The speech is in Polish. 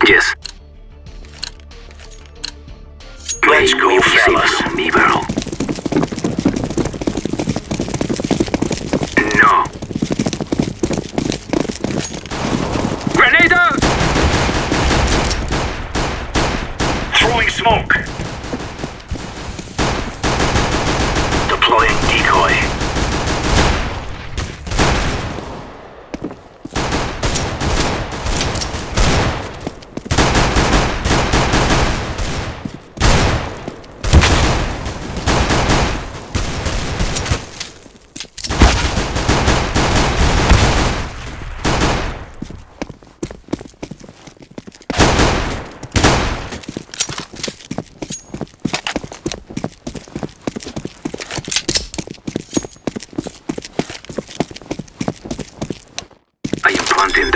Yes. Let's go, fellas. Me, bro. No. Grenade out! Throwing smoke. Deploying decoy. I am planting